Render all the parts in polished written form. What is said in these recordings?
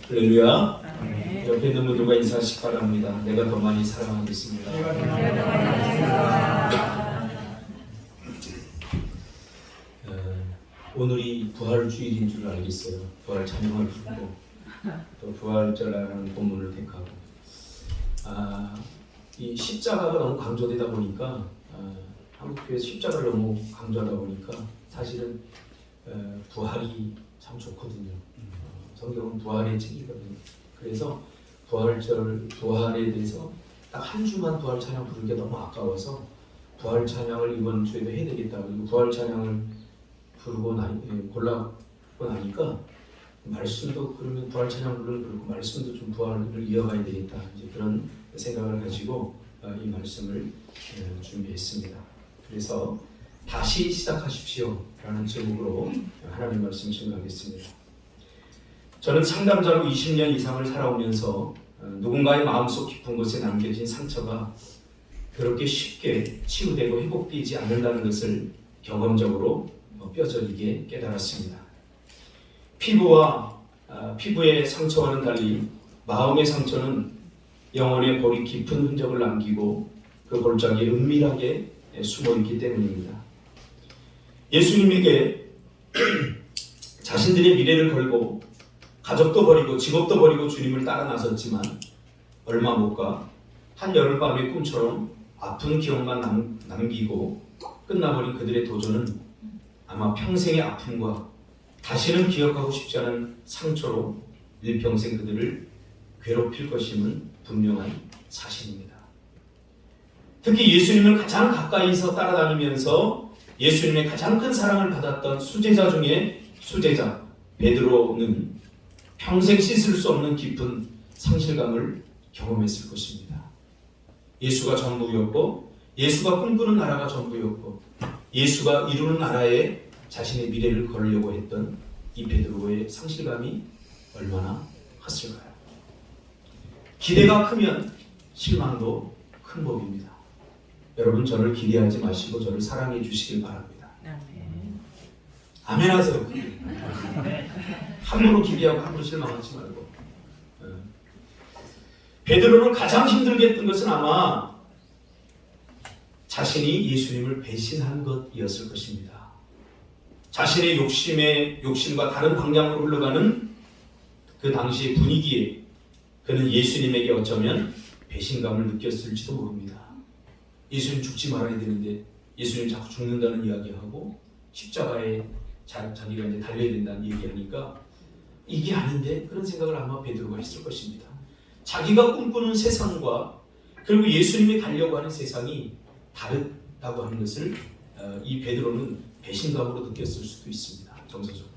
할렐루야. 옆에 있는 분들과 인사하시기 바랍니다. 내가 더 많이 사랑하겠습니다. 오늘이 부활주일인 줄 알겠어요. 부활 찬양을 부르고 또 부활절이라는 본문을 택하고 이 십자가가 너무 강조되다 보니까 한국교회 십자가를 너무 강조하다 보니까 사실은 부활이 참 좋거든요. 성경은 부활의 책이거든요. 그래서 부활에 대해서 딱 한 주만 부활 찬양 부르는 게 너무 아까워서 부활 찬양을 이번 주에도 해야 되겠다. 그리고 부활 찬양을 부르고 골라고 나니까 말씀도 그러면 부활 찬양 부르고 말씀도 좀 부활을 이어가야 되겠다. 이제 그런 생각을 가지고 이 말씀을 준비했습니다. 그래서 다시 시작하십시오 라는 제목으로 하나님 말씀 증거하겠습니다. 저는 상담자로 20년 이상을 살아오면서 누군가의 마음속 깊은 곳에 남겨진 상처가 그렇게 쉽게 치유되고 회복되지 않는다는 것을 경험적으로 뼈저리게 깨달았습니다. 피부의 상처와는 달리 마음의 상처는 영혼의 골이 깊은 흔적을 남기고 그 골짜기에 은밀하게 숨어있기 때문입니다. 예수님에게 자신들의 미래를 걸고 가족도 버리고 직업도 버리고 주님을 따라 나섰지만 얼마 못 가 한 여름밤의 꿈처럼 아픈 기억만 남기고 끝나버린 그들의 도전은 아마 평생의 아픔과 다시는 기억하고 싶지 않은 상처로 일평생 그들을 괴롭힐 것임은 분명한 사실입니다. 특히 예수님을 가장 가까이서 따라다니면서 예수님의 가장 큰 사랑을 받았던 수제자 중에 수제자 베드로는 평생 씻을 수 없는 깊은 상실감을 경험했을 것입니다. 예수가 전부였고 예수가 꿈꾸는 나라가 전부였고 예수가 이루는 나라에 자신의 미래를 걸으려고 했던 이 베드로의 상실감이 얼마나 컸을까요? 기대가 크면 실망도 큰 법입니다. 여러분 저를 기대하지 마시고 저를 사랑해 주시길 바랍니다. 아멘 하세요. 함부로 기대하고 함부로 실망하지 말고. 베드로를 가장 힘들게 했던 것은 아마 자신이 예수님을 배신한 것이었을 것입니다. 자신의 욕심과 다른 방향으로 흘러가는 그 당시의 분위기에 그는 예수님에게 어쩌면 배신감을 느꼈을지도 모릅니다. 예수님 죽지 말아야 되는데 예수님 자꾸 죽는다는 이야기하고 십자가에 자기가 이제 달려야 된다는 얘기하니까 이게 아닌데 그런 생각을 아마 베드로가 했을 것입니다. 자기가 꿈꾸는 세상과 그리고 예수님이 가려고 하는 세상이 다르다고 하는 것을 이 베드로는 배신감으로 느꼈을 수도 있습니다. 정서적으로.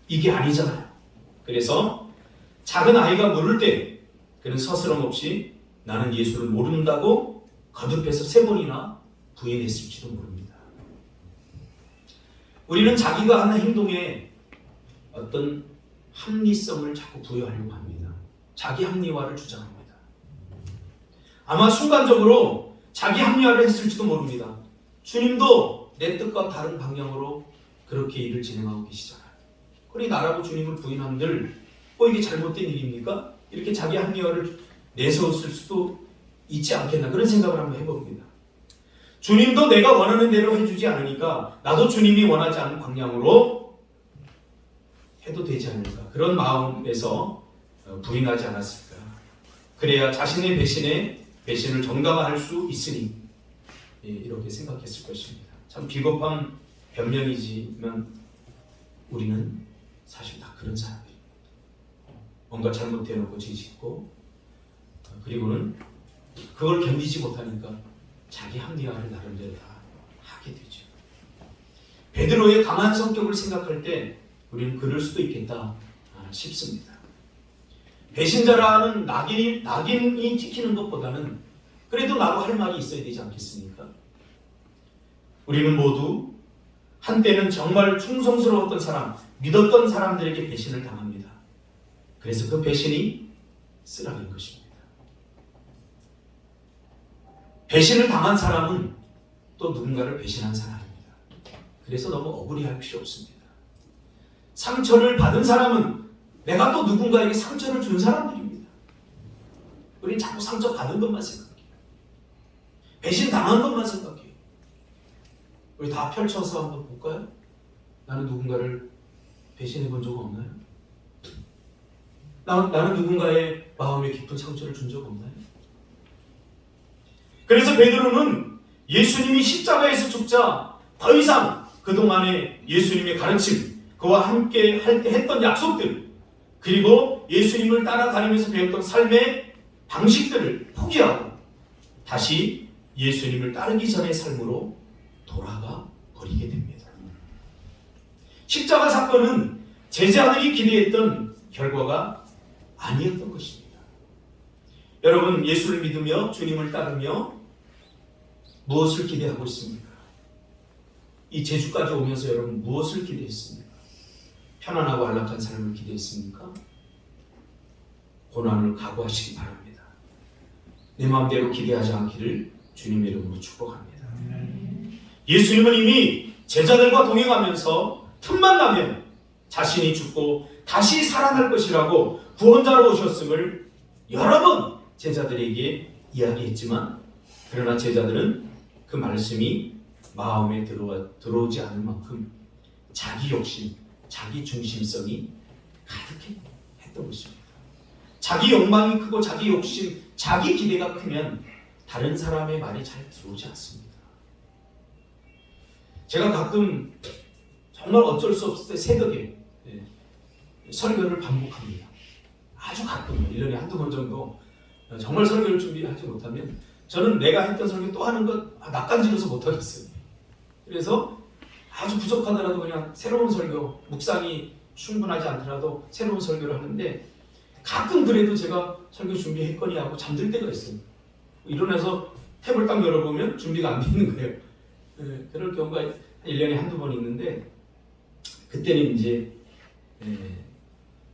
이게 아니잖아요. 그래서 작은 아이가 물을 때 그는 서스럼 없이 나는 예수를 모른다고 거듭해서 3번이나 부인했을지도 모릅니다. 우리는 자기가 하는 행동에 어떤 합리성을 자꾸 부여하려고 합니다. 자기 합리화를 주장합니다. 아마 순간적으로 자기 합리화를 했을지도 모릅니다. 주님도 내 뜻과 다른 방향으로 그렇게 일을 진행하고 계시잖아요. 그러니 나라고 주님을 부인한들 이게 잘못된 일입니까? 이렇게 자기 합리화를 내세웠을 수도 있지 않겠나 그런 생각을 한번 해봅니다. 주님도 내가 원하는 대로 해주지 않으니까 나도 주님이 원하지 않는 방향으로 해도 되지 않을까 그런 마음에서 부인하지 않았을까. 그래야 자신의 배신을 정당화할 수 있으니 이렇게 생각했을 것입니다. 참 비겁한 변명이지만 우리는 사실 다 그런 사람들입니다. 뭔가 잘못해놓고 죄짓고 그리고는 그걸 견디지 못하니까 자기 합리화를 나름대로 다 하게 되죠. 베드로의 강한 성격을 생각할 때 우리는 그럴 수도 있겠다 싶습니다. 배신자라는 낙인이 찍히는 것보다는 그래도 나도 할 말이 있어야 되지 않겠습니까? 우리는 모두 한때는 정말 충성스러웠던 사람, 믿었던 사람들에게 배신을 당합니다. 그래서 그 배신이 쓰라린 것입니다. 배신을 당한 사람은 또 누군가를 배신한 사람입니다. 그래서 너무 억울해할 필요 없습니다. 상처를 받은 사람은 내가 또 누군가에게 상처를 준 사람들입니다. 우린 자꾸 상처 받은 것만 생각해요. 배신 당한 것만 생각해요. 우리 다 펼쳐서 한번 볼까요? 나는 누군가를 배신해 본 적 없나요? 나는 누군가의 마음에 깊은 상처를 준 적 없나요? 그래서 베드로는 예수님이 십자가에서 죽자 더 이상 그동안의 예수님의 가르침, 그와 함께 할 때 했던 약속들, 그리고 예수님을 따라다니면서 배웠던 삶의 방식들을 포기하고 다시 예수님을 따르기 전의 삶으로 돌아가 버리게 됩니다. 십자가 사건은 제자들이 기대했던 결과가 아니었던 것입니다. 여러분, 예수를 믿으며 주님을 따르며 무엇을 기대하고 있습니까? 이 제주까지 오면서 여러분 무엇을 기대했습니까? 편안하고 안락한 삶을 기대했습니까? 고난을 각오하시기 바랍니다. 내 마음대로 기대하지 않기를 주님의 이름으로 축복합니다. 예수님은 이미 제자들과 동행하면서 틈만 나면 자신이 죽고 다시 살아날 것이라고 구원자로 오셨음을 여러 번 제자들에게 이야기했지만, 그러나 제자들은 그 말씀이 마음에 들어오지 않을 만큼 자기 욕심, 자기 중심성이 가득했던 것입니다. 자기 욕망이 크고 자기 욕심, 자기 기대가 크면 다른 사람의 말이 잘 들어오지 않습니다. 제가 가끔 정말 어쩔 수 없을 때 새벽에 설교를 반복합니다. 아주 가끔은 1년에 한두 번 정도 정말 설교를 준비하지 못하면 저는 내가 했던 설교 또 하는 것 낯간지러서 못하겠어요. 그래서 아주 부족하더라도 그냥 새로운 설교, 묵상이 충분하지 않더라도 새로운 설교를 하는데, 가끔 그래도 제가 설교 준비했거니 하고 잠들 때가 있어요. 일어나서 탭을 딱 열어보면 준비가 안 돼 있는 거예요. 그럴 경우가 1년에 한두 번 있는데, 그때는 이제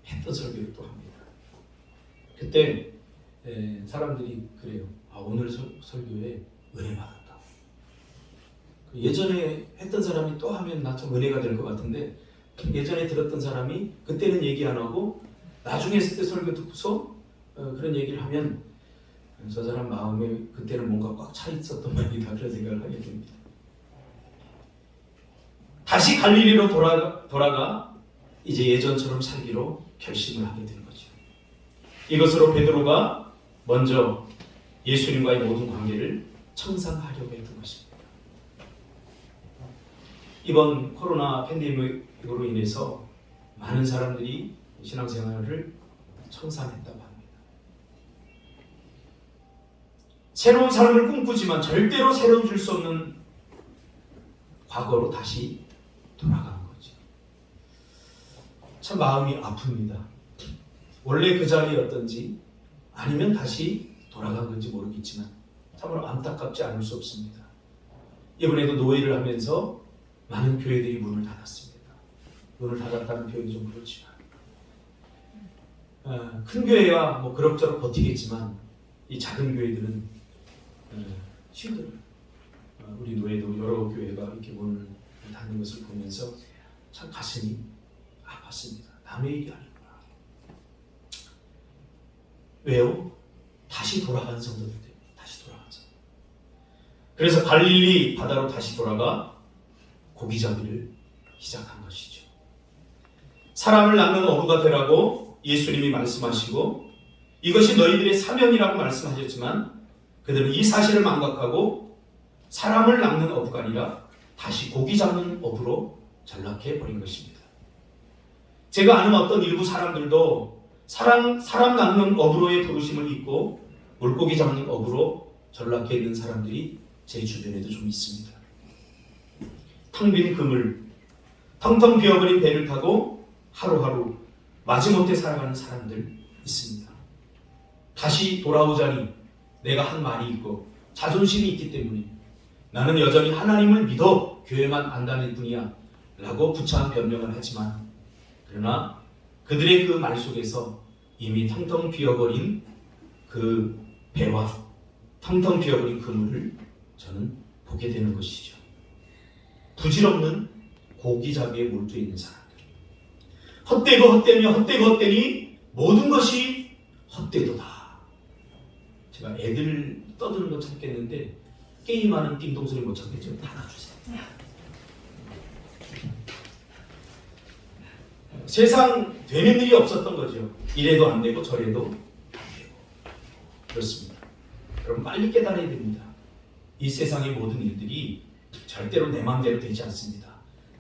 했던 설교를 또 합니다. 그때 사람들이 그래요. 오늘 설교에 은혜 받았다. 예전에 했던 사람이 또 하면 나 좀 은혜가 될 것 같은데, 예전에 들었던 사람이 그때는 얘기 안 하고 나중에 했을 때 설교 듣고서 그런 얘기를 하면 저 사람 마음에 그때는 뭔가 꽉 차 있었던 말이다, 그런 생각을 하게 됩니다. 다시 갈릴리로 돌아가 이제 예전처럼 살기로 결심을 하게 된 거죠. 이것으로 베드로가 먼저 예수님과의 모든 관계를 청산하려고 했던 것입니다. 이번 코로나 팬데믹으로 인해서 많은 사람들이 신앙생활을 청산했다고 합니다. 새로운 삶을 꿈꾸지만 절대로 새로워질 수 없는 과거로 다시 돌아간 거죠. 참 마음이 아픕니다. 원래 그 자리였던지 아니면 다시 돌아간 건지 모르겠지만 참으로 안타깝지 않을 수 없습니다. 이번에도 노예를 하면서 많은 교회들이 문을 닫았습니다. 문을 닫았다는 표현이 좀 그렇지만 큰 교회야 뭐 그럭저럭 버티겠지만 이 작은 교회들은 힘들어요. 우리 노예도 여러 교회가 이렇게 문을 닫는 것을 보면서 참 가슴이 아팠습니다. 남의 일이 아니구나. 왜요? 다시 돌아간 성도들 때문에. 다시 돌아간 성도. 그래서 갈릴리 바다로 다시 돌아가 고기잡이를 시작한 것이죠. 사람을 낚는 어부가 되라고 예수님이 말씀하시고 이것이 너희들의 사명이라고 말씀하셨지만 그들은 이 사실을 망각하고 사람을 낚는 어부가 아니라 다시 고기 잡는 어부로 전락해 버린 것입니다. 제가 아는 어떤 일부 사람들도 사람 낚는 어부로의 부르심을 잊고 물고기 잡는 어부로 전락해 있는 사람들이 제 주변에도 좀 있습니다. 텅 빈 그물, 텅텅 비어버린 배를 타고 하루하루 마지못해 살아가는 사람들 있습니다. 다시 돌아오자니 내가 한 말이 있고 자존심이 있기 때문에 나는 여전히 하나님을 믿어 교회만 안 다닐 뿐이야 라고 부차한 변명을 하지만, 그러나 그들의 그 말 속에서 이미 텅텅 비어버린 그 배와 텅텅 비어버린 그물을 저는 보게 되는 것이죠. 부질없는 고기잡이에 몰두해 있는 사람들, 헛되고 헛되며 헛되고 헛되니 모든 것이 헛되도다. 제가 애들 떠드는 거 찾겠는데 게임하는 띵동소리 못 찾겠죠? 닫아주세요. 세상 되는 일이 없었던 거죠. 이래도 안 되고 저래도 안 되고. 그렇습니다. 여러분 빨리 깨달아야 됩니다. 이 세상의 모든 일들이 절대로 내 마음대로 되지 않습니다.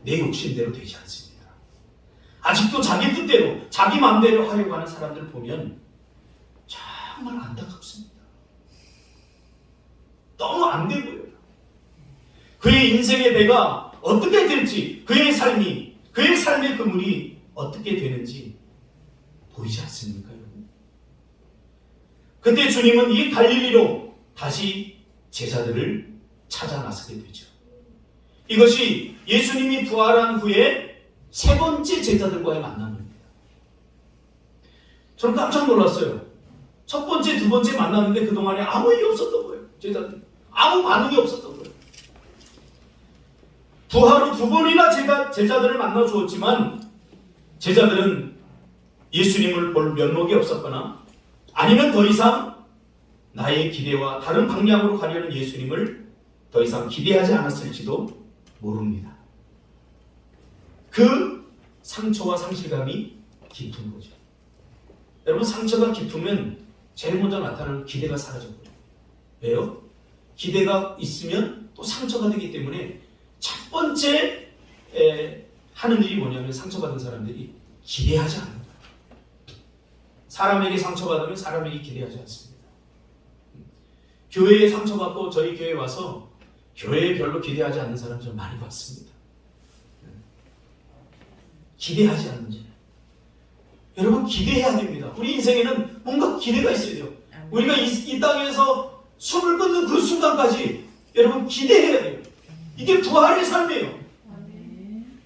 내 욕심대로 되지 않습니다. 아직도 자기 뜻대로 자기 마음대로 하려고 하는 사람들 보면 정말 안타깝습니다. 너무 안 돼 보여요. 그의 인생의 배가 어떻게 될지, 그의 삶의 그물이 어떻게 되는지 보이지 않습니까, 여러분? 그때 주님은 이 갈릴리로 다시 제자들을 찾아 나서게 되죠. 이것이 예수님이 부활한 후에 세 번째 제자들과의 만남입니다. 저는 깜짝 놀랐어요. 첫 번째, 두 번째 만났는데 그동안에 아무 일이 없었던 거예요. 제자들. 아무 반응이 없었던 거예요. 부활 후 두 번이나 제자들을 만나 주었지만 제자들은 예수님을 볼 면목이 없었거나 아니면 더 이상 나의 기대와 다른 방향으로 가려는 예수님을 더 이상 기대하지 않았을지도 모릅니다. 그 상처와 상실감이 깊은 거죠. 여러분 상처가 깊으면 제일 먼저 나타나는 기대가 사라져버려요. 왜요? 기대가 있으면 또 상처가 되기 때문에 첫 번째 하는 일이 뭐냐면 상처받은 사람들이 기대하지 않는 거예요. 사람에게 상처받으면 사람에게 기대하지 않습니다. 교회에 상처받고 저희 교회에 와서 교회에 별로 기대하지 않는 사람 좀 많이 봤습니다. 기대하지 않는지. 여러분 기대해야 됩니다. 우리 인생에는 뭔가 기대가 있어야 돼요. 우리가 이 땅에서 숨을 끊는 그 순간까지 여러분 기대해야 돼요. 이게 부활의 삶이에요.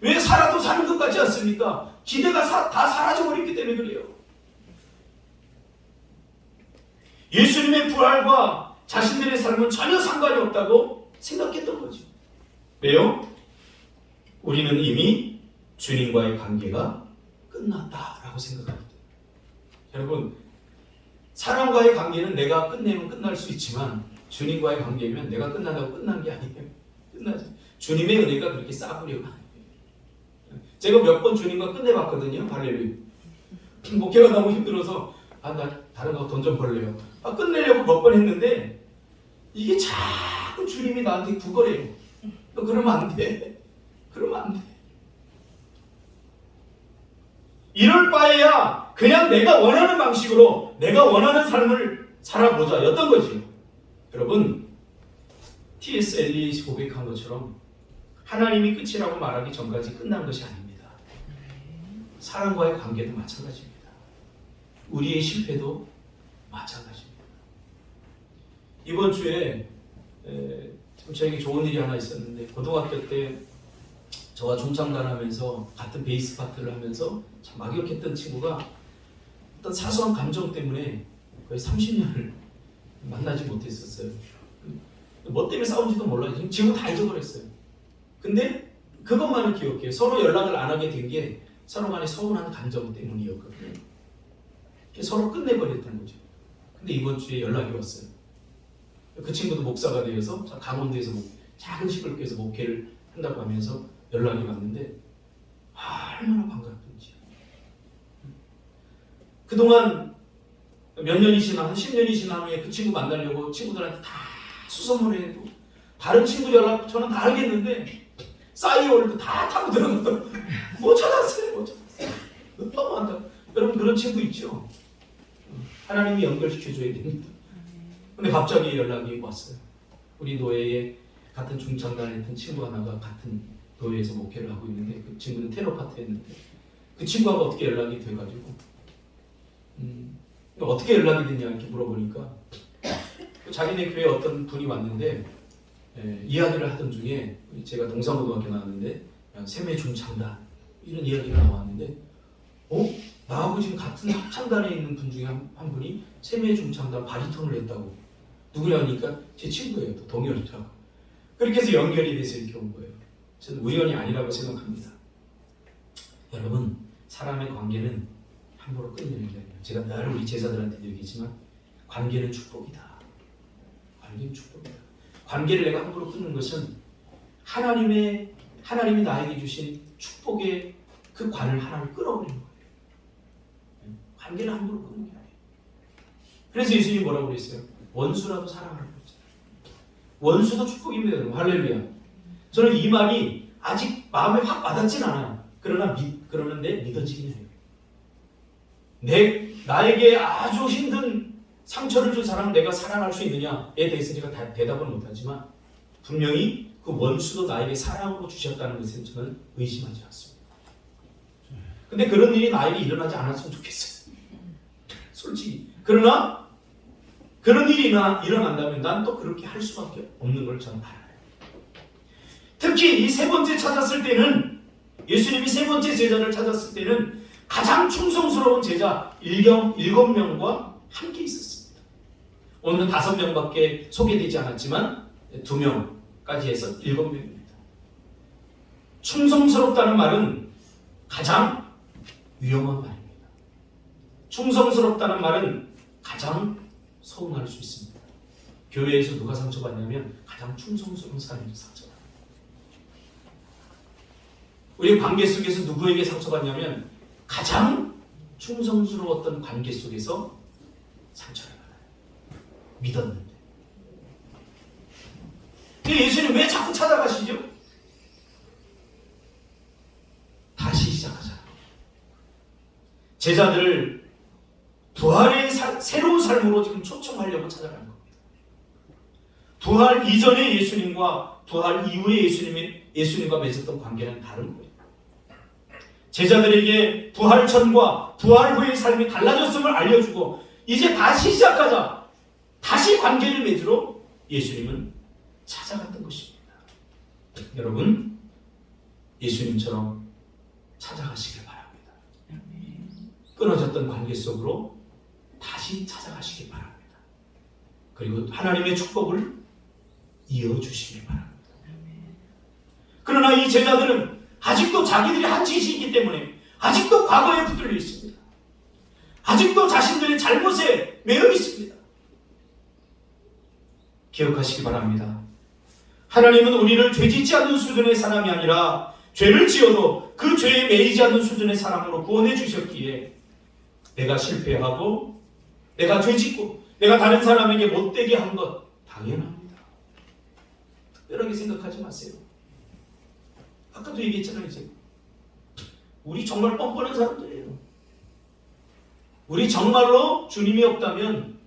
왜 살아도 사는 것 같지 않습니까? 기대가 다 사라져버렸기 때문에 그래요. 예수님의 부활과 자신들의 삶은 전혀 상관이 없다고 생각했던 거죠. 왜요? 우리는 이미 주님과의 관계가 끝났다라고 생각합니다. 여러분, 사람과의 관계는 내가 끝내면 끝날 수 있지만 주님과의 관계면 내가 끝난다고 끝난 게 아니에요. 끝나지. 주님의 은혜가 그렇게 싸구려가 아니에요. 제가 몇 번 주님과 끝내봤거든요. 할렐루야. 목회가 너무 힘들어서 나 다른 거 돈 좀 벌래요. 끝내려고 몇 번 했는데 이게 자꾸 주님이 나한테 구걸해요. 너 그러면 안 돼. 그러면 안 돼. 이럴 바에야 그냥 내가 원하는 방식으로 내가 원하는 삶을 살아보자 였던 거지. 여러분 T.S. 엘리엇이 고백한 것처럼 하나님이 끝이라고 말하기 전까지 끝난 것이 아닙니다. 사람과의 관계도 마찬가지입니다. 우리의 실패도 마찬가지입니다. 이번 주에 참 저에게 좋은 일이 하나 있었는데 고등학교 때 저와 중창단하면서 같은 베이스 파트를 하면서 참 막역했던 친구가 어떤 사소한 감정 때문에 거의 30년을 만나지 못했었어요. 뭐 때문에 싸운지도 몰라요. 지금 다 잊어버렸어요. 근데 그것만은 기억해요. 서로 연락을 안 하게 된 게 서로 간에 서운한 감정 때문이었거든요. 서로 끝내버렸던 거죠. 근데 이번 주에 연락이 왔어요. 그 친구도 목사가 되어서 강원도에서 작은 시골교회에서 목회를 한다고 하면서 연락이 왔는데 얼마나 반갑던지. 그동안 몇 년이 지나 한 10년이 지난 후에 그 친구 만나려고 친구들한테 다 수소문해도 다른 친구 연락 저는 다 알겠는데 싸이월드 다 타고 들어가서 못 찾았어요. 너무 안타. 여러분 그런 친구 있죠? 하나님이 연결시켜줘야 됩니다. 근데 갑자기 연락이 왔어요. 우리 노예에 같은 중창단에 있던 친구 하나가 같은 노예에서 목회를 하고 있는데 그 친구는 테너 파트 했는데 그 친구하고 어떻게 연락이 돼가지고 어떻게 연락이 됐냐 이렇게 물어보니까 자기네 교회에 어떤 분이 왔는데 이야기를 하던 중에 제가 동산고등학교 나왔는데 세매 중창단 이런 이야기가 나왔는데 나하고 지금 같은 합창단에 있는 분 중에 한 분이 세매 중창단 바리톤을 했다고 누구냐니까 제 친구예요. 또 동열이라고. 그렇게 해서 연결이 돼서 이렇게 온 거예요. 저는 우연이 아니라고 생각합니다. 여러분 사람의 관계는 함부로 끊는 게 아니라, 제가 늘 우리 제자들한테도 얘기했지만 관계는 축복이다. 관계는 축복이다. 관계를 내가 함부로 끊는 것은 하나님이 나에게 주신 축복의 그 관을 하나를 끌어버리는 거예요. 관계를 함부로 끊는 게 아니에요. 그래서 예수님이 뭐라고 그랬어요? 원수라도 사랑하라고 그랬잖아요. 원수도 축복입니다. 여러분. 할렐루야. 저는 이 말이 아직 마음에 확 와닿진 않아요. 그러는데 믿어지긴 해요. 나에게 아주 힘든 상처를 준 사람을 내가 사랑할 수 있느냐에 대해서 제가 대답은 못하지만 분명히 그 원수도 나에게 사랑으로 주셨다는 것에 저는 의심하지 않습니다. 근데 그런 일이 나에게 일어나지 않았으면 좋겠어요. 솔직히. 그러나 그런 일이 일어난다면 난 또 그렇게 할 수밖에 없는 걸 저는 알아요. 특히 이 세 번째 찾았을 때는, 예수님이 세 번째 제자를 찾았을 때는 가장 충성스러운 제자 7명과 함께 있었습니다. 오늘은 5명밖에 소개되지 않았지만 2명까지 해서 7명입니다. 충성스럽다는 말은 가장 위험한 말입니다. 충성스럽다는 말은 가장 서운할 수 있습니다. 교회에서 누가 상처받냐면 가장 충성스러운 사람이 상처받아요. 우리 관계 속에서 누구에게 상처받냐면 가장 충성스러웠던 관계 속에서 상처를 받아요. 믿었는데. 예수님 왜 자꾸 찾아가시죠? 다시 시작하잖아요. 제자들을 부활의 새로운 삶으로 지금 초청하려고 찾아가는 겁니다. 부활 이전의 예수님과 부활 이후의 예수님과 맺었던 관계는 다른 거예요. 제자들에게 부활 전과 부활 후의 삶이 달라졌음을 알려주고 이제 다시 시작하자, 다시 관계를 맺으러 예수님은 찾아갔던 것입니다. 여러분, 예수님처럼 찾아가시길 바랍니다. 끊어졌던 관계 속으로 다시 찾아가시길 바랍니다. 그리고 하나님의 축복을 이어주시길 바랍니다. 그러나 이 제자들은 아직도 자기들이 한 짓이 있기 때문에 아직도 과거에 붙들려 있습니다. 아직도 자신들의 잘못에 매여 있습니다. 기억하시기 바랍니다. 하나님은 우리를 죄짓지 않는 수준의 사람이 아니라 죄를 지어도 그 죄에 매이지 않는 수준의 사람으로 구원해 주셨기에 내가 실패하고 내가 죄짓고 내가 다른 사람에게 못되게 한 것 당연합니다. 특별하게 생각하지 마세요. 아까도 얘기했잖아요. 이제 우리 정말 뻔뻔한 사람들이에요. 우리 정말로 주님이 없다면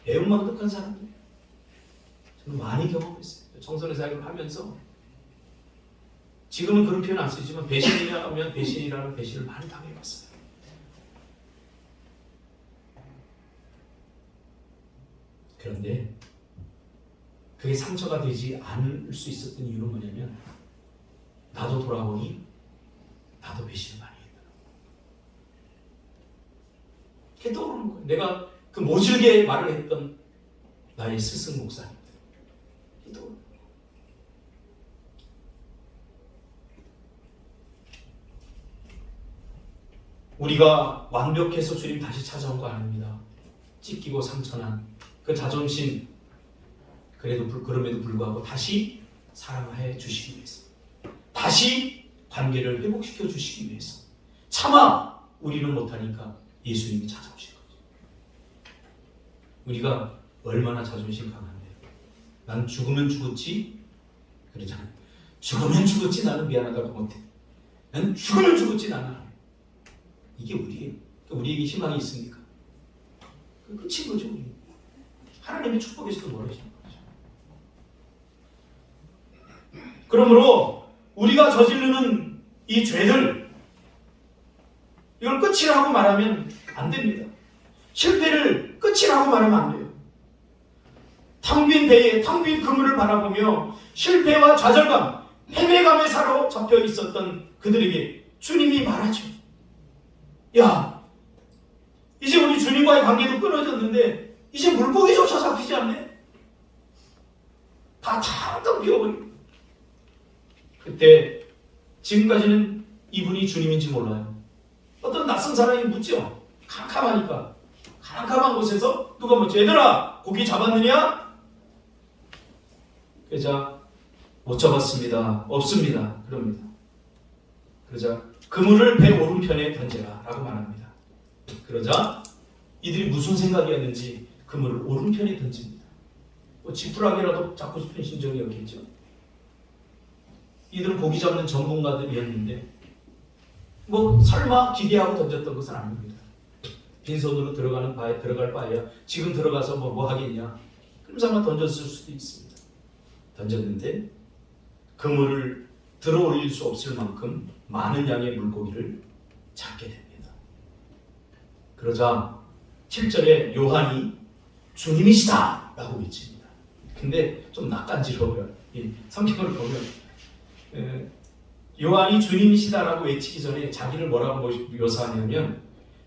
애운망덕한 사람들이에요. 저는 많이 경험했어요. 청소년 사역을 하면서 지금은 그런 표현 안 쓰지만 배신이라면 배신이라는 배신을 많이 당해봤어요. 그런데 그게 상처가 되지 않을 수 있었던 이유는 뭐냐면 나도 돌아보니 나도 배신을 많이 했다. 그게 떠오르는 거예요. 내가 그 모질게 말을 했던 나의 스승 목사님들. 그게 떠오르는 거예요. 우리가 완벽해서 주님 다시 찾아온 거 아닙니다. 찢기고 상처난 그 자존심, 그럼에도 불구하고 다시 사랑해 주시기 위해서, 다시 관계를 회복시켜 주시기 위해서, 차마 우리는 못하니까 예수님이 찾아오신 거죠. 우리가 얼마나 자존심 강한데, 난 죽으면 죽었지 그러잖아요. 죽으면 죽었지 나는 미안하다고 못해. 난 죽으면 죽었지 나는. 이게 우리에게 희망이 있습니까? 끝인 거죠. 우리. 하나님의 축복에서도 멀어지는 거죠. 그러므로 우리가 저지르는 이 죄들, 이걸 끝이라고 말하면 안 됩니다. 실패를 끝이라고 말하면 안 돼요. 텅 빈 배에 텅 빈 그물을 바라보며 실패와 좌절감, 패배감에 사로잡혀 있었던 그들에게 주님이 말하죠. 야, 이제 우리 주님과의 관계도 끊어졌는데 이제 물고기조차 잡히지 않네. 다 텅텅 비어버리고. 그때 지금까지는 이분이 주님인지 몰라요. 어떤 낯선 사람이 묻죠. 캄캄하니까. 캄캄한 곳에서 누가 묻죠. 얘들아, 고기 잡았느냐? 그러자 못 잡았습니다. 없습니다. 그럽니다. 그러자 그물을 배 오른편에 던져라 라고 말합니다. 그러자 이들이 무슨 생각이었는지 그물을 오른편에 던집니다. 지푸라기라도 잡고 싶은 심정이었겠죠. 이들은 고기 잡는 전문가들이었는데 설마 기대하고 던졌던 것은 아닙니다. 빈손으로 들어갈 바에야 지금 들어가서 뭐 하겠냐. 끔삼아 던졌을 수도 있습니다. 던졌는데 그물을 들어 올릴 수 없을 만큼 많은 양의 물고기를 잡게 됩니다. 그러자 7절에 요한이 주님이시다 라고 외칩니다. 근데 좀 낯간지러워요. 성경을 보면 요한이 주님이시다 라고 외치기 전에 자기를 뭐라고 묘사하냐면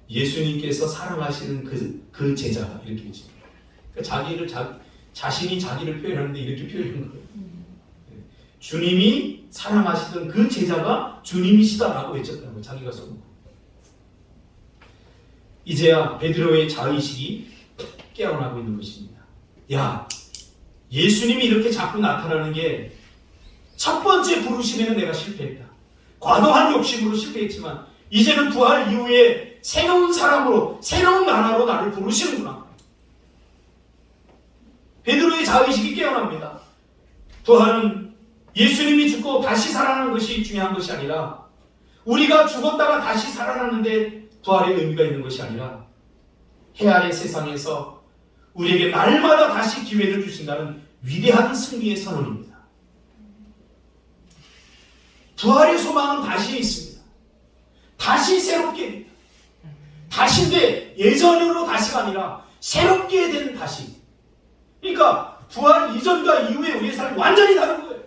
예수님께서 사랑하시는 그 제자가 이렇게 외칩니다. 그러니까 자신이 자기를 표현하는데 이렇게 표현하는 거예요. 주님이 사랑하시던 그 제자가 주님이시다라고 외쳤다는 거예요. 자기가 쏘고. 이제야 베드로의 자의식이 깨어나고 있는 것입니다. 야, 예수님이 이렇게 자꾸 나타나는 게 첫 번째 부르심에는 내가 실패했다. 과도한 욕심으로 실패했지만 이제는 부활 이후에 새로운 사람으로, 새로운 나라로 나를 부르시는구나. 베드로의 자의식이 깨어납니다. 부활은 예수님이 죽고 다시 살아나는 것이 중요한 것이 아니라 우리가 죽었다가 다시 살아나는데 부활의 의미가 있는 것이 아니라 해 아래 세상에서 우리에게 날마다 다시 기회를 주신다는 위대한 승리의 선언입니다. 부활의 소망은 다시 있습니다. 다시 새롭게, 다시인데 예전으로 다시가 아니라 새롭게 된 다시. 그러니까 부활 이전과 이후에 우리의 삶이 완전히 다른 거예요.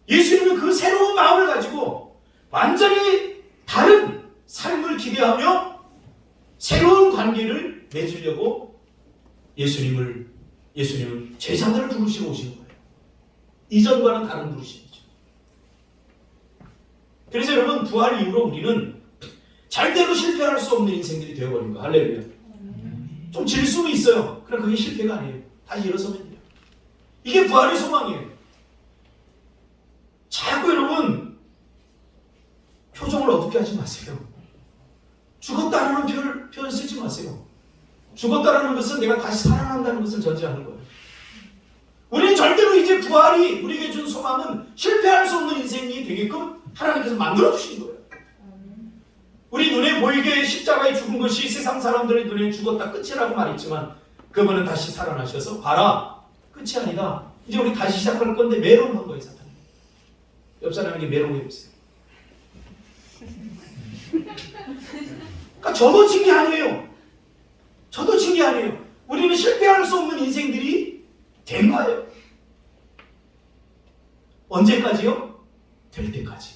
예수님은 그 새로운 마음을 가지고 완전히 다른 삶을 기대하며 새로운 관계를 맺으려고 예수님은 제자들을 부르시고 오시는 거예요. 이전과는 다른 부르심이죠. 그래서 여러분, 부활 이후로 우리는 절대로 실패할 수 없는 인생들이 되어버린 거예요. 할렐루야. 좀 질 수는 있어요. 그럼 그게 실패가 아니에요. 다시 일어서면 돼요. 이게 부활의 소망이에요. 자꾸 여러분 표정을 어둡게 하지 마세요. 죽었다라는 표현 쓰지 마세요. 죽었다라는 것은 내가 다시 살아난다는 것을 전제하는 거예요. 우리는 절대로 이제 부활이 우리에게 준 소망은 실패할 수 없는 인생이 되게끔 하나님께서 만들어주신 거예요. 우리 눈에 보이게 십자가에 죽은 것이 세상 사람들의 눈에 죽었다 끝이라고 말했지만 그분은 다시 살아나셔서 봐라, 끝이 아니다. 이제 우리 다시 시작할 건데 메롱한 거예요. 사탄이. 옆 사람에게 메롱해 보세요. 그러니까 저도 친 게 아니에요. 저도 친 게 아니에요. 우리는 실패할 수 없는 인생들이 된 거예요. 언제까지요? 될 때까지.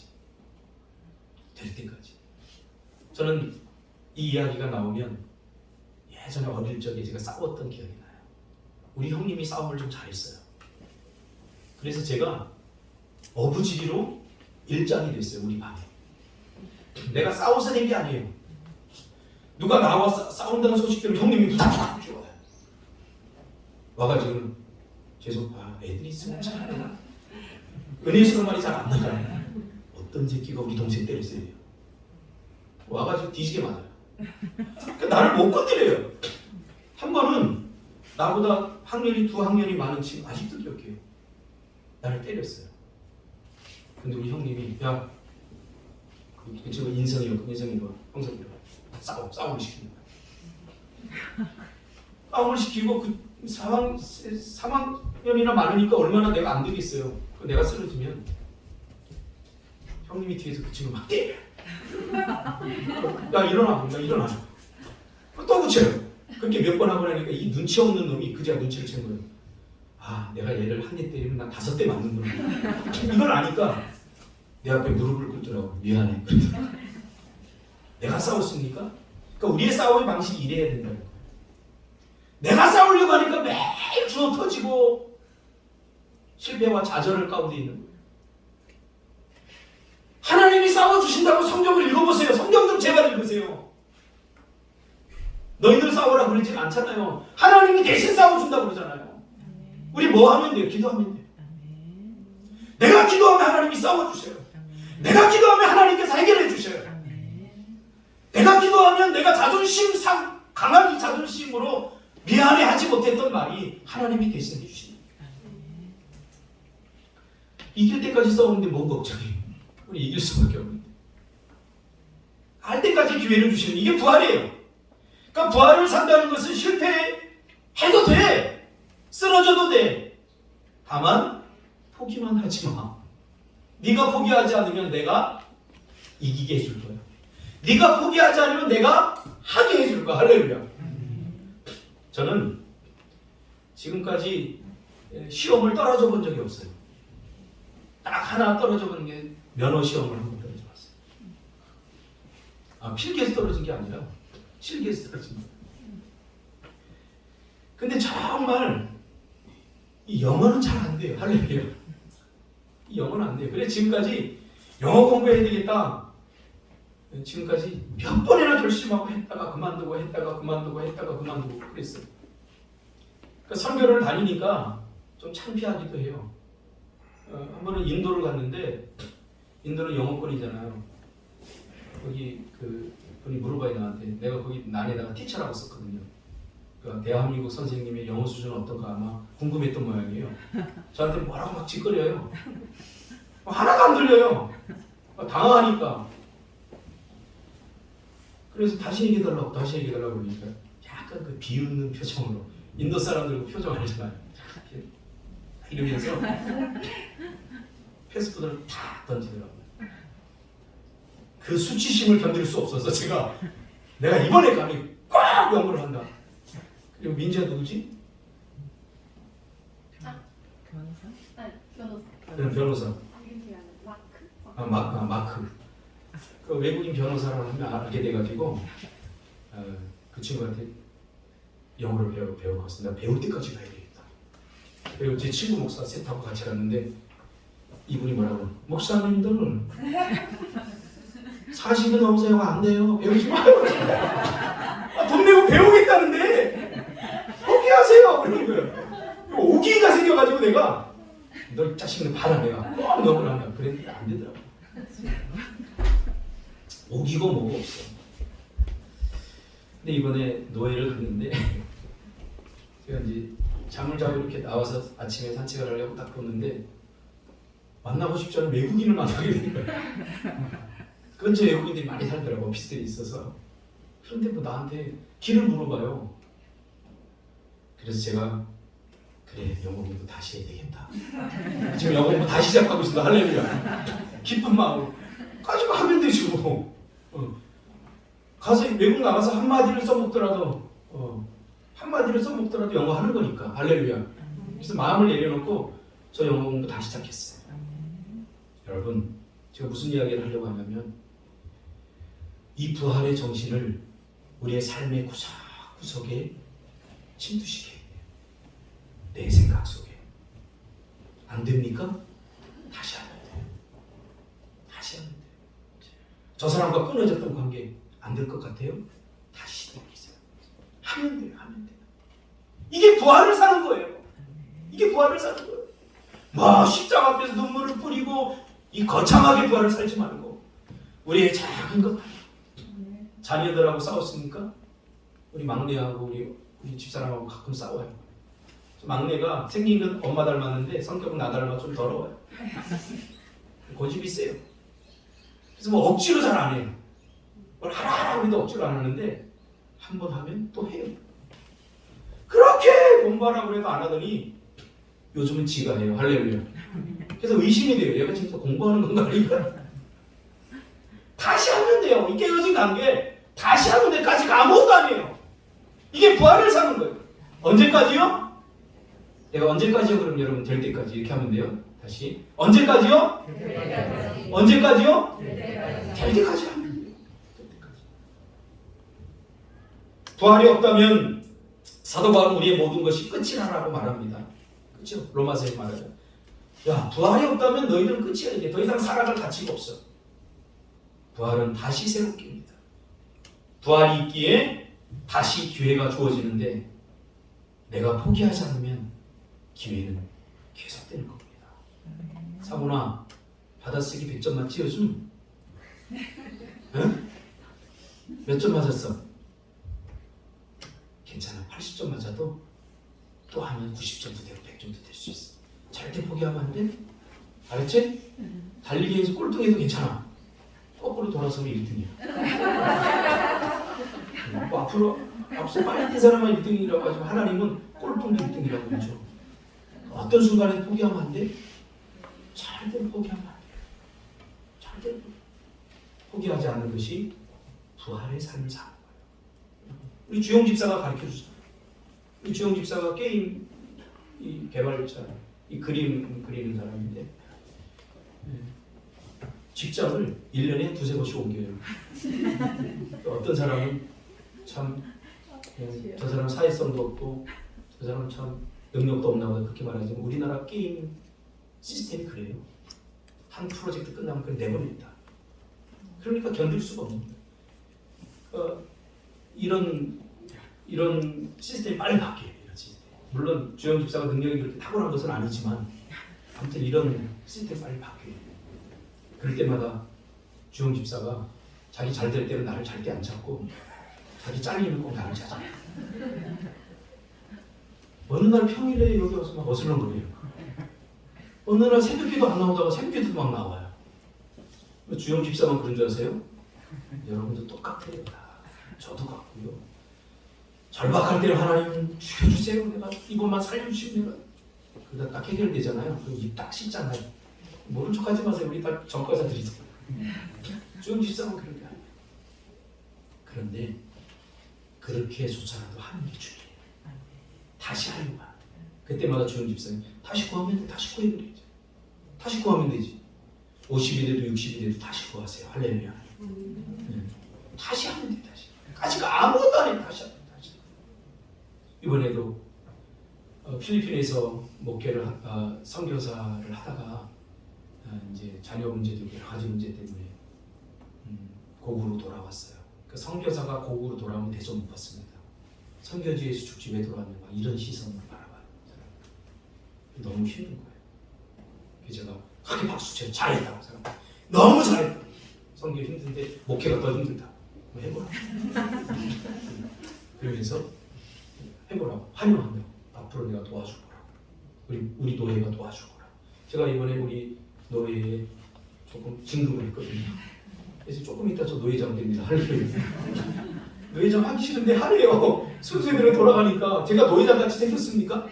될 때까지. 저는 이 이야기가 나오면 예전에 어릴 적에 제가 싸웠던 기억이 나요. 우리 형님이 싸움을 좀 잘했어요. 그래서 제가 어부지리로 일장이 됐어요. 우리 반에. 내가 싸워서 된 게 아니에요. 누가 나와 싸운다는 소식 들으면 형님이 부탁 죽어요. 와가지고는 애들이 있으면 참 은혜스러운 말이 잘 안 나가요. 어떤 새끼가 우리 동생 때렸어요. 와가지고 뒤지게 맞아요. 그러니까 나를 못 건드려요. 한 번은 나보다 학년이 2학년이 많은 친구 아직도 기억해요. 나를 때렸어요. 근데 우리 형님이 야, 그 친구 인성이가 형석이가 싸움을 시키는 거야. 싸움을 시키고 그 3학년이나 많으니까 얼마나 내가 안 되겠어요. 내가 쓰러지면 형님이 뒤에서 그 친구 막 때려. 야 일어나. 또 붙여요. 그렇게 몇 번 하고 나니까 이 눈치 없는 놈이 그제야 눈치를 챈 거예요. 아, 내가 얘를 한 대 때리면 난 5대 맞는구나. 이걸 아니까 내 앞에 무릎을 꿇더라고. 미안해. 내가 싸웠습니까? 그러니까 우리의 싸움의 방식이 이래야 된다는 거예요. 내가 싸우려고 하니까 매일 주워 터지고 실패와 좌절을 가운데 있는 거예요. 하나님이 싸워주신다고 성경을 읽어보세요. 그러세요? 너희들 싸우라 그러지 않잖아요. 하나님이 대신 싸워준다고 그러잖아요. 우리 뭐 하면 돼요? 기도하면 돼요. 내가 기도하면 하나님이 싸워주셔요. 내가 기도하면 하나님께서 해결해 주셔요. 내가 기도하면 내가 강한 자존심으로 미안해하지 못했던 말이 하나님이 대신해 주십니다. 이길 때까지 싸우는데 뭔 걱정이에요? 우리 이길 수밖에 없는데. 할 때까지 기회를 주시는 이게 부활이에요. 그러니까 부활을 산다는 것은 실패해도 돼. 쓰러져도 돼. 다만 포기만 하지 마. 네가 포기하지 않으면 내가 이기게 해줄 거야. 네가 포기하지 않으면 내가 하게 해줄 거야. 할렐루야. 저는 지금까지 시험을 떨어져 본 적이 없어요. 딱 하나 떨어져 보는 게 면허 시험을 한번 떨어져 봤어요. 필기에서 떨어진 게 아니라 실기에서 떨어진 거예요. 근데 정말 이 영어는 잘 안 돼요. 할렐루야. 이 영어는 안 돼요. 그래 지금까지 영어 공부해야 되겠다. 지금까지 몇 번이나 결심하고 했다가 그만두고 했다가 그만두고 했다가 그만두고 그랬어요. 그러니까 선교를 다니니까 좀 창피하기도 해요. 한 번은 인도를 갔는데 인도는 영어권이잖아요. 거기 그 분이 물어봐요 나한테. 내가 거기 난에다가 티처라고 썼거든요. 그러니까 대한민국 선생님의 영어 수준은 어떤가 아마 궁금했던 모양이에요. 저한테 뭐라고 막 짓거려요. 하나도 안 들려요. 당황하니까. 그래서 다시 얘기해달라고 그러니까 약간 그 비웃는 표정으로 인도 사람들 표정 알잖아요. 이러면서 패스트푸드를 다 던지더라고요. 그 수치심을 견딜 수 없어서 내가 이번에 감히 꼭 영어를 한다. 그리고 민지가 누구지? 변호사. 마크. 그 외국인 변호사를 하면 알게 돼가지고 그 친구한테 영어를 배웠거든요. 내가 배울 때까지 가야 되겠다. 그리고 제 친구 목사 셋하고 같이 갔는데 이분이 뭐라고 목사님들 40이 넘어서 영어 안 돼요. 배우지 마요. 돈 내고 배우겠다는데 포기하세요. 그러는 거예요. 오기가 생겨가지고 내가 너 자식은 봐라 내가 꼭 영어를 한다. 그랬는데 안 되더라고. 오기고 뭐고 없어. 근데 이번에 노예를 갔는데 제가 이제 잠을 자고 이렇게 나와서 아침에 산책을 하려고 딱 보는데 만나고 싶지 않은 외국인을 만나게 된 거야. 근처에 외국인들이 많이 살더라고. 오피스들이 있어서. 그런데 뭐 나한테 길을 물어봐요. 그래서 제가 그래 영어 공부 다시 해야 되겠다. 지금 영어 공부 다시 시작하고 있습니다. 할렐루야. 기쁜 마음으로 가지고 하면 되지 뭐. 가서 외국 나가서 한마디를 써먹더라도 영어 하는 거니까. 할렐루야. 그래서 마음을 내려놓고 저 영어 공부 다시 시작했어요. 여러분 제가 무슨 이야기를 하려고 하냐면 이 부활의 정신을 우리의 삶의 구석구석에 침투시켜야 돼요. 내 생각 속에. 안 됩니까? 다시 하면 돼요. 다시 하면 돼요. 저 사람과 끊어졌던 관계 안 될 것 같아요? 다시 시도해보세요. 하면 돼요. 이게 부활을 사는 거예요. 이게 부활을 사는 거예요. 막 십자가 앞에서 눈물을 뿌리고 이 거창하게 부활을 살지 말고 우리의 작은 것 자녀들하고 싸웠습니까? 우리 막내하고 우리 집사람하고 가끔 싸워요. 막내가 생긴 건 엄마 닮았는데 성격은 나 닮아 좀 더러워요. 고집이 세요. 그래서 뭐 억지로 잘 안 해요. 뭘 하라 해도 억지로 안 하는데 한 번 하면 또 해요. 그렇게 공부하라고 해도 안 하더니 요즘은 지가 해요. 할렐루야. 그래서 의심이 돼요. 얘가 진짜 공부하는 건가 아닌가? 다시 하면 돼요. 이 깨어진 관계 다시 하면 돼까지 아무것도 아니에요. 이게 부활을 사는 거예요. 언제까지요? 내가 언제까지요? 그럼 여러분 될 때까지 이렇게 하면 돼요. 다시 언제까지요? 언제까지요? 될 때까지 하면 돼요. 부활이 없다면 사도 바울은 우리의 모든 것이 끝이라고 말합니다. 그렇죠? 로마서에 말하죠. 야, 부활이 없다면 너희들은 끝이야. 이게 더 이상 살아갈 가치가 없어. 부활은 다시 새롭게 합니다. 부활이 있기에 다시 기회가 주어지는데 내가 포기하지 않으면 기회는 계속되는 겁니다. 사모나 받아쓰기 100점 맞지 요즘? 응? 몇 점 맞았어? 괜찮아. 80점 맞아도 또 하면 90점도 되고 100점도 될 수 있어. 절대 포기하면 안 돼. 알았지? 달리기에서 꼴등해도 괜찮아. 거꾸로 돌아서면 1등이야. 뭐 앞서 빨리 뛴 사람만 1등이라고 하지만 하나님은 꼴등도 1등이라고 그러죠. 어떤 순간에 포기하면 안 돼? 절대로 포기하면 안 돼. 절대로 포기하지 않는 것이 부활의 삶을 사는 거예요. 우리 주영 집사가 가르쳐 주잖아요. 우리 주영 집사가 게임 이 개발자, 이 그림 그리는 사람인데 직장을 1년에 두세 번씩 옮겨요. 어떤 사람은 참 저 사람 사회성도 없고 저 사람 참 능력도 없나 보다 그렇게 말하지만 우리나라 게임 시스템이 그래요. 한 프로젝트 끝나면 그걸 내버립니다. 그러니까 견딜 수가 없는 거예요. 이런 시스템이 빨리 바뀌어요. 이런 시스템. 물론 주영 집사가 능력이 그렇게 탁월한 것은 아니지만 아무튼 이런 시스템이 빨리 바뀌어요. 그럴 때마다 주영 집사가 자기 잘 될 때는 나를 절대 안 찾고 자기 잘리면 꼭 나를 찾아. 어느 날 평일에 여기 와서 막 어슬렁거려요. 어느 날 새벽기도 안 나오다가 새벽기도 막 나와요. 주영 집사만 그런 줄 아세요? 여러분도 똑같아요. 저도 같고요. 절박할 때는 하나님 죽여주세요. 내가 이것만 살려주시면 내가 그러다 딱 해결되잖아요. 그럼 입 딱 씻잖아요. 모른 척하지 마세요. 우리 다 전과자들이잖아요. 주영 집사만 그런 게 아니에요. 그런데 그렇게조차라도 하는 게 중요해요. 다시 하려고 하는. 그때마다 주영 집사님 다시 구하면 돼. 다시 구해도 되지. 다시 구하면 되지. 50이 돼도 60이 돼도 다시 구하세요. 할렐루야. 네. 다시 하면 돼. 다시. 아직 아무것도 안 해. 다시 하면 돼. 다시. 이번에도 필리핀에서 목회를 선교사를 하다가 이제 자녀 문제도 여러 가지 문제 때문에 고국으로 돌아왔어요. 그 선교사가 고국으로 돌아오면 대접 못 받습니다. 선교지에서 죽지 왜 돌아왔냐 막 이런 시선으로 바라봐요. 너무 힘든 거예요. 그래서 제가 크게 박수쳐 잘했다고 생각해요. 너무 잘했다. 선교 힘든데 목회가 더 힘들다. 해보라. 그러면서 해보라고 환영한다고. 앞으로 내가 도와줄 거라고. 우리 노예가 도와줄 거라고. 제가 이번에 우리 노예에 조금 진급을 했거든요. 그래서 조금 이따 저 노예장 됩니다. 할렐루야. 노예장 하기 싫은데 하래요. 순수대로 돌아가니까 제가 노예장 같이 생겼습니까?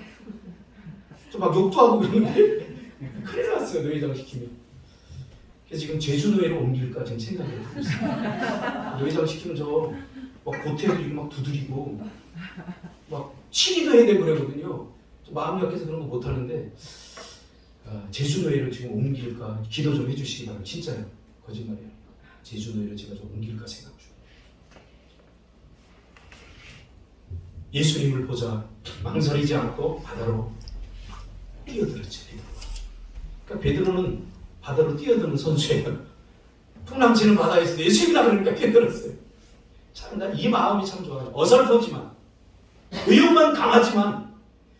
저 막 욕도 하고 그러는데 큰일 났어요. 노예장 시키면. 그래서 지금 제주 노예로 옮길까 지금 생각을 하고 있어요. 노예장 시키면 저 막 고태도 막 두드리고 막 치기도 해야 되고 그러거든요. 마음이 약해서 그런 거 못 하는데 제주 노예로 지금 옮길까 기도 좀 해주시기 바랍니다. 진짜요. 거짓말이에요. 제주 노예로 제가 좀 옮길까 생각 중이에요. 예수님을 보자 망설이지 않고 바다로 뛰어들었죠. 그러니까 베드로는 바다로 뛰어드는 선수예요. 풍랑치는 바다에서 예수님이라 그러니까 뛰어들었어요. 참, 난 이 마음이 참 좋아요. 어설프지만 의욕만 강하지만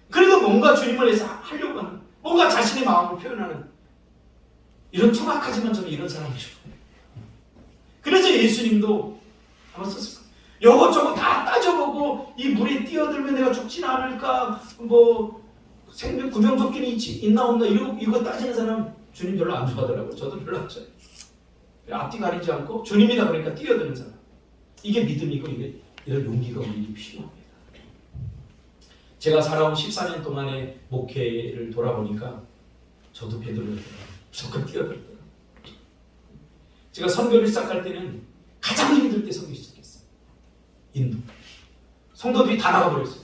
그래도 뭔가 주님을 위해서 하려고 하는 뭔가 자신의 마음을 표현하는 이런 투박하지만 저는 이런 사람이 좋아요. 그래서 예수님도 아마 썼을 거예요. 요것저것 다 따져보고 이 물에 뛰어들면 내가 죽진 않을까 뭐 생명 구명조건이 있나 없나 이거 따지는 사람 주님 별로 안 좋아하더라고요. 저도 별로 안 좋아해요. 앞뒤 가리지 않고 주님이다 그러니까 뛰어드는 사람. 이게 믿음이고 이런 용기가 우리에게 필요합니다. 제가 살아온 14년 동안의 목회를 돌아보니까 저도 베드로였더라고요. 무조건 뛰어들더라고요. 제가 선교를 시작할 때는 가장 힘들 때 선교 시작했어요. 인도. 성도들이 다 나가버렸어요.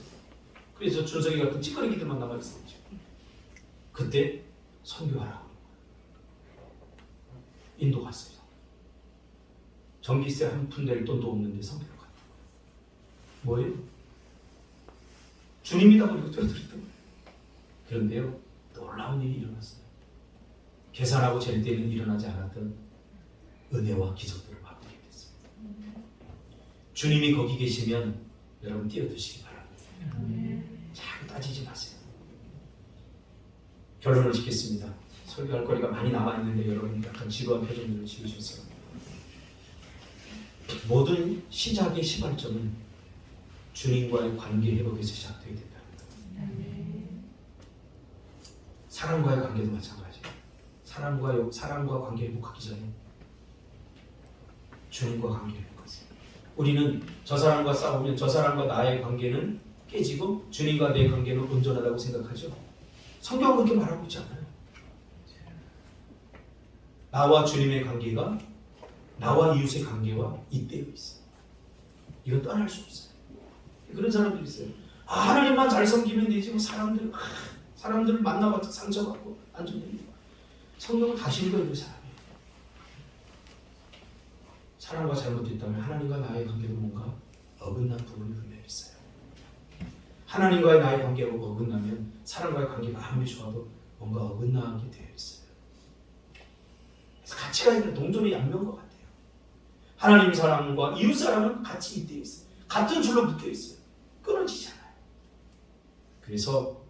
그래서 준석이 같은 찌꺼리기들만 남아있어요. 그때 선교하라고 인도 갔어요. 전기세 한 푼 낼 돈도 없는데 선교를 갔다. 뭐예요? 주님이다 그리고 뛰어들었던 거예요. 그런데요, 놀라운 일이 일어났어요. 계산하고 잴 때는 일어나지 않았던 은혜와 기적들을 받게 됐습니다. 주님이 거기 계시면 여러분 뛰어드시기 바랍니다. 자꾸 따지지 마세요. 결론을 짓겠습니다. 설교할 거리가 많이 남아있는데 여러분 약간 지루한 표정들을 지으셔서 모든 시작의 시발점은 주님과의 관계 회복에서 시작되어야 된다. 사람과의 관계도 마찬가지예요. 사람과 관계 회복하기 전에 주님과 관계 회복하세요. 우리는 저 사람과 싸우면 저 사람과 나의 관계는 깨지고 주님과 내 관계는 온전하다고 생각하죠. 성경은 그렇게 말하고 있지 않아요. 나와 주님의 관계가 나와 이웃의 관계와 잇대어 있어요. 이건 떠날 수 없어요. 그런 사람들이 있어요. 하나님만 잘 섬기면 되지 뭐 사람들을 만나봤자 상처받고 안 좋은 성경을 다시 읽어야 될 사람이에요. 사람과 잘못됐다면 하나님과 나의 관계도 뭔가 어긋난 부분이 분명히 있어요. 하나님과의 나의 관계가 어긋나면 사람과의 관계가 아무리 좋아도 뭔가 어긋나게 되어 있어요. 그래서 가치가 있는 동전의 양면과 같아요. 하나님 사람과 이웃 사람은 같이 잇대어 있어요. 같은 줄로 묶여 있어요. 끊어지지 않아요. 그래서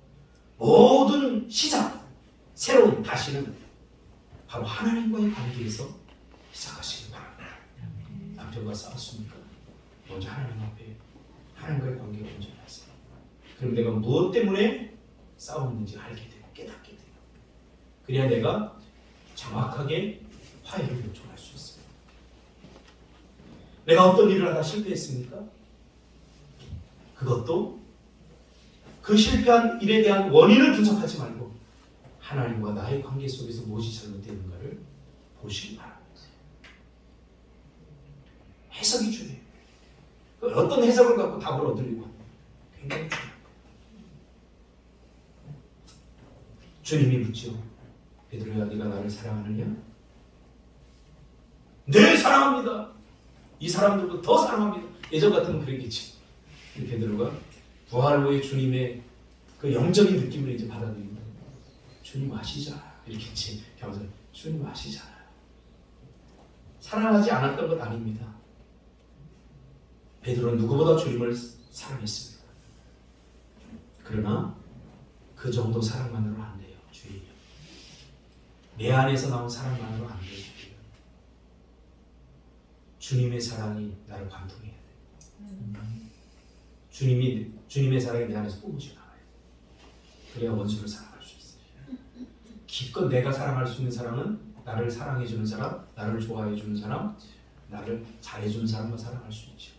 모든 시작, 새로운 다시는 바로 하나님과의 관계에서 시작하시기 바랍니다. 남편과 싸웠습니까? 먼저 하나님 앞에 하나님과의 관계가 온전하세요. 그럼 내가 무엇 때문에 싸웠는지 알게 되고 깨닫게 돼요. 그래야 내가 정확하게 화해를 요청할 수 있어요. 내가 어떤 일을 하다 실패했습니까? 그것도 그 실패한 일에 대한 원인을 분석하지 말고 하나님과 나의 관계 속에서 무엇이 잘못되는가를 보시기 바랍니다. 해석이 중요해요. 어떤 해석을 갖고 답을 얻으려고 합니다. 굉장히 중요합니다. 주님이 묻죠. 베드로야, 네가 나를 사랑하느냐? 네, 사랑합니다. 이 사람들보다 더 사랑합니다. 예전 같으면 그랬겠지. 베드로가 부활 후에 주님의 그 영적인 느낌을 이제 받아들인다. 주님 아시잖아요. 이렇겠지. 주님 아시잖아요. 사랑하지 않았던 것 아닙니다. 베드로는 누구보다 주님을 사랑했습니다. 그러나 그 정도 사랑만으로 안 돼요. 주님이요. 내 안에서 나온 사랑만으로 안 돼요. 주님의 사랑이 나를 관통해야 돼요. 주님의 사랑이 내 안에서 뿜어져 나와요. 그래야 원수를 사랑할 수 있어요. 기껏 내가 사랑할 수 있는 사람은 나를 사랑해주는 사람, 나를 좋아해주는 사람, 나를 잘해주는 사람만 사랑할 수 있죠.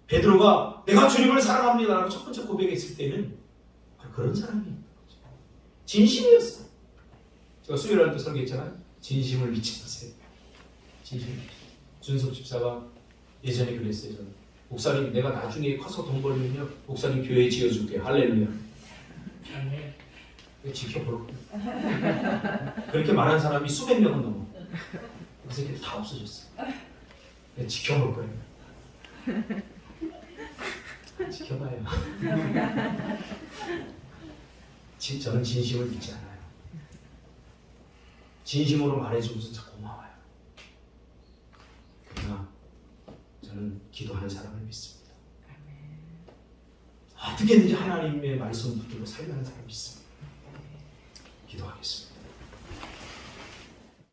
베드로가 내가 주님을 사랑합니다라고 첫 번째 고백했을 때는 그런 사람이었던 거죠. 진심이었어. 제가 수요일날 또 설교했잖아요. 진심을 미치세요. 진심. 준석 집사가 예전에 그랬어요. 저는. 목사님, 내가 나중에 커서 돈 벌면요, 목사님 교회 지어줄게. 할렐루야. 지켜볼 거야. 그렇게 말한 사람이 수백 명은 넘어. 그 새끼들 다 없어졌어. 내가 지켜볼 거예요. 지켜봐요. 저는 진심을 믿지 않아요. 진심으로 말해주면 진짜 고마워요. 그러나 저는 기도하는 사람을 믿습니다. 어떻게든지 하나님의 말씀 붙들고 살려는 사람을 믿습니다. 기도하겠습니다.